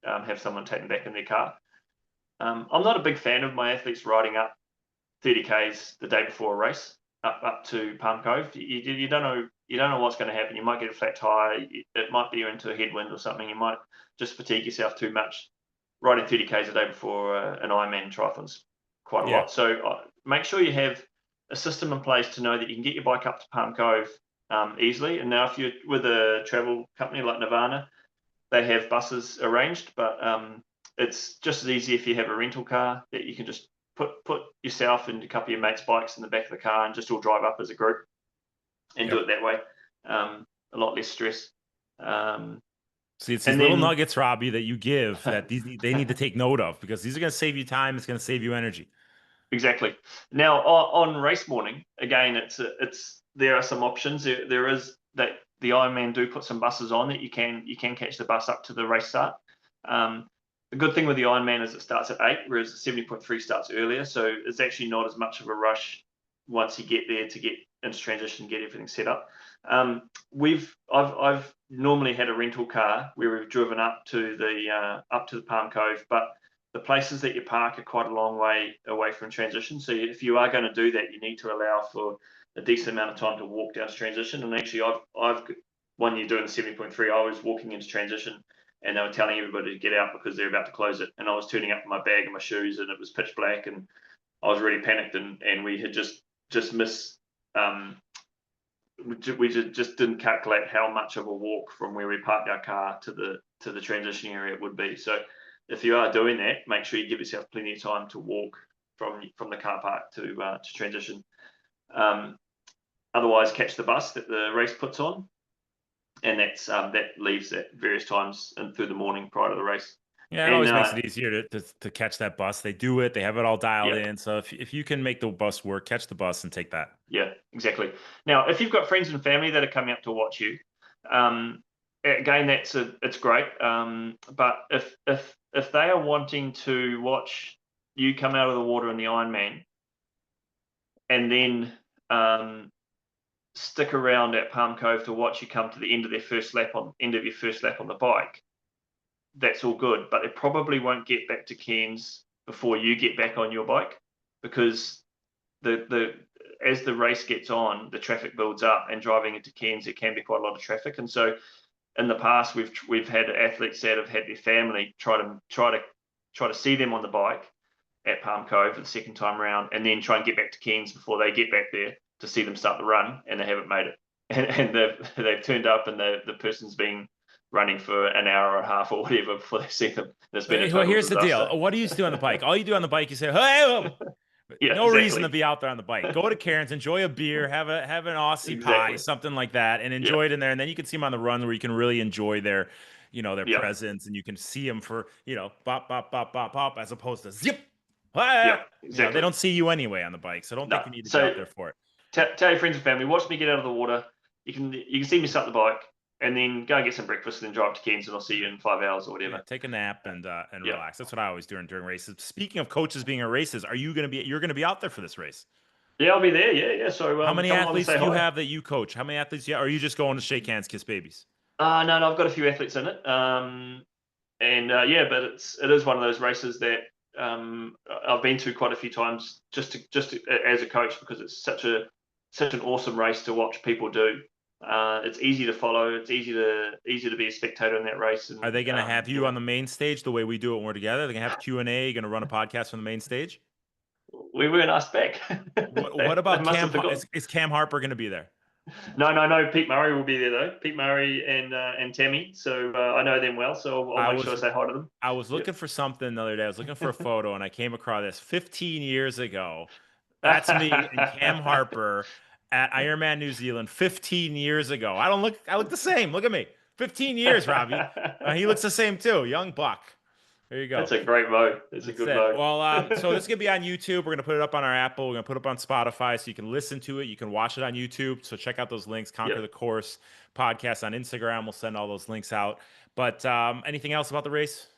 Speaker 2: have someone take them back in their car. I'm not a big fan of my athletes riding up 30 k's the day before a race up to Palm Cove. You don't know what's going to happen. You might get a flat tire. It might be into a headwind or something. You might just fatigue yourself too much. Riding 30 k's a day before an Ironman triathlon's quite a lot. So make sure you have a system in place to know that you can get your bike up to Palm Cove easily. And now if you're with a travel company like Nirvana, they have buses arranged, but it's just as easy if you have a rental car that you can just put yourself and a couple of your mates' bikes in the back of the car and just all drive up as a group and do it that way. A lot less stress.
Speaker 1: See, it's these little nuggets, Robbie, that you give that they need to take note of, because these are going to save you time. It's going to save you energy.
Speaker 2: Exactly. Now on race morning, again, there are some options. There is that the Ironman do put some buses on that you can catch the bus up to the race start. The good thing with the Ironman is it starts at 8, whereas the 70.3 starts earlier. So it's actually not as much of a rush once you get there to get into transition, get everything set up. I've normally had a rental car where we've driven up to the Palm Cove, but the places that you park are quite a long way away from transition. So if you are going to do that, you need to allow for a decent amount of time to walk down to transition. And actually, I've one year doing the 70.3, I was walking into transition, and they were telling everybody to get out because they're about to close it. And I was turning up in my bag and my shoes, and it was pitch black, and I was really panicked. And we had just missed. We just didn't calculate how much of a walk from where we parked our car to the transition area it would be. So if you are doing that, make sure you give yourself plenty of time to walk from the car park to transition. Otherwise, catch the bus that the race puts on, and that leaves at various times and through the morning prior to the race.
Speaker 1: Yeah, it always makes it easier to catch that bus. They do it. They have it all dialed in. So if you can make the bus work, catch the bus and take that.
Speaker 2: Yeah, exactly. Now, if you've got friends and family that are coming up to watch you, again, it's great. But if they are wanting to watch you come out of the water in the Ironman, and then stick around at Palm Cove to watch you come to the end of your first lap on the bike, that's all good. But they probably won't get back to Cairns before you get back on your bike, because as the race gets on, the traffic builds up, and driving into Cairns, there can be quite a lot of traffic. And so in the past, we've had athletes that have had their family try to see them on the bike at Palm Cove for the second time around, and then try and get back to Cairns before they get back there to see them start the run, and they haven't made it. And they've turned up, and the person's been running for an hour and a half or whatever before they see them.
Speaker 1: Well, here's the deal. What do you do on the bike? All you do on the bike, you say, hey, no reason to be out there on the bike. Go to Cairns, enjoy a beer, have an Aussie pie, something like that, and enjoy it in there. And then you can see them on the run where you can really enjoy their presence, and you can see them for, bop, bop, bop, bop, bop, as opposed to zip. Exactly. They don't see you anyway on the bike, so I don't think you need to be out there for it.
Speaker 2: Tell your friends and family, watch me get out of the water. You can see me start the bike, and then go and get some breakfast, and then drive to Cairns, and I'll see you in 5 hours or whatever.
Speaker 1: Yeah, take a nap and relax. That's what I always do during races. Speaking of coaches being at races, you're going to be out there for this race?
Speaker 2: Yeah, I'll be there. Yeah. So
Speaker 1: how many athletes do you have that you coach? How many athletes? Or are you just going to shake hands, kiss babies?
Speaker 2: No, I've got a few athletes in it. But it is one of those races that I've been to quite a few times just as a coach, because it's such an awesome race to watch people do. It's easy to follow. It's easy to be a spectator in that race. And,
Speaker 1: are they going to have you on the main stage the way we do it when we're together? They're going to have Q&A. You're going to run a podcast from the main stage?
Speaker 2: We weren't asked back.
Speaker 1: What about Cam? Is Cam Harper going to be there?
Speaker 2: No. Pete Murray will be there though. Pete Murray and Tammy. So I know them well. So I'll make sure I say hi to them.
Speaker 1: I was looking for something the other day. I was looking for a photo, and I came across this 15 years ago. That's me and Cam Harper at Ironman New Zealand 15 years ago. I look the same. Look at me. 15 years, Robbie. He looks the same too. Young buck. There you go.
Speaker 2: That's a great mode. That's a good mode.
Speaker 1: Well, so this is going to be on YouTube. We're going to put it up on our Apple. We're going to put it up on Spotify, so you can listen to it. You can watch it on YouTube. So check out those links. Conquer the Course podcast on Instagram. We'll send all those links out. But anything else about the race?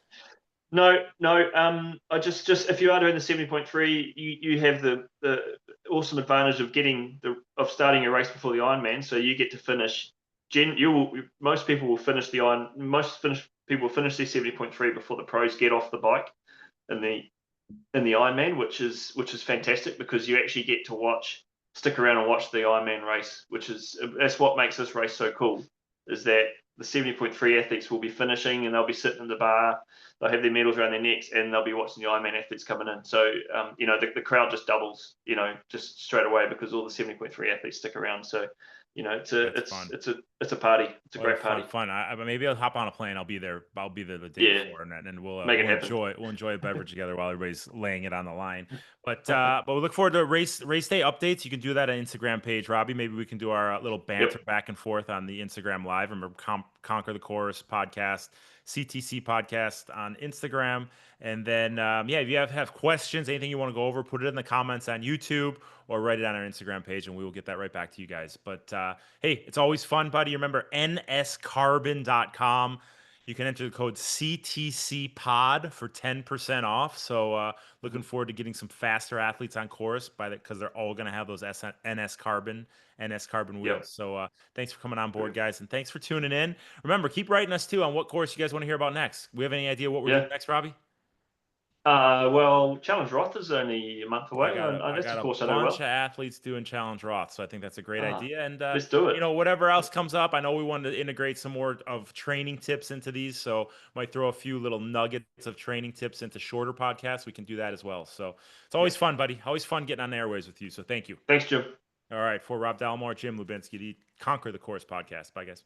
Speaker 2: No, no. I just if you are doing the 70.3, you have the awesome advantage of starting a race before the Ironman, so you get to finish. Most people will finish the Iron. Most finish people will finish their 70.3 before the pros get off the bike in the Ironman, which is fantastic because you actually get to stick around and watch the Ironman race, that's what makes this race so cool. Is that the 70.3 athletes will be finishing and they'll be sitting in the bar, they'll have their medals around their necks, and they'll be watching the Ironman athletes coming in. So the crowd just doubles, just straight away because all the 70.3 athletes stick around. So
Speaker 1: That's fun.
Speaker 2: it's a party. It's a
Speaker 1: Well,
Speaker 2: great party.
Speaker 1: fun. Maybe I'll hop on a plane. I'll be there. I'll be there the day
Speaker 2: Yeah,
Speaker 1: before, and
Speaker 2: make it happen.
Speaker 1: we'll enjoy a beverage together while everybody's laying it on the line. But we look forward to race day updates. You can do that on Instagram page, Robbie. Maybe we can do our little banter
Speaker 2: Yep.
Speaker 1: back and forth on the Instagram live. Remember, Conquer the Course podcast, CTC podcast on Instagram. And then, if you have questions, anything you want to go over, put it in the comments on YouTube or write it on our Instagram page, and we will get that right back to you guys. But hey, it's always fun, buddy. Remember, nscarbon.com. You can enter the code CTCPOD for 10% off. So looking forward to getting some faster athletes on course because they're all going to have those NS Carbon
Speaker 2: Yep.
Speaker 1: wheels. So thanks for coming on board, guys, and thanks for tuning in. Remember, keep writing us too on what course you guys want to hear about next. We have any idea what we're doing
Speaker 2: Yeah.
Speaker 1: next, Robbie?
Speaker 2: Well, Challenge Roth is only a month away.
Speaker 1: I
Speaker 2: That's
Speaker 1: got
Speaker 2: a
Speaker 1: a
Speaker 2: course I know
Speaker 1: bunch of
Speaker 2: well.
Speaker 1: athletes doing Challenge Roth, so I think that's a great idea. And
Speaker 2: Let's do it.
Speaker 1: whatever else comes up, I know we wanted to integrate some more of training tips into these, so might throw a few little nuggets of training tips into shorter podcasts. We can do that as well. So it's always fun, buddy. Always fun getting on the airways with you. So thank you.
Speaker 2: Thanks, Jim.
Speaker 1: All right, for Rob Dallimore, Jim Lubinski, the Conquer the Course podcast. Bye, guys.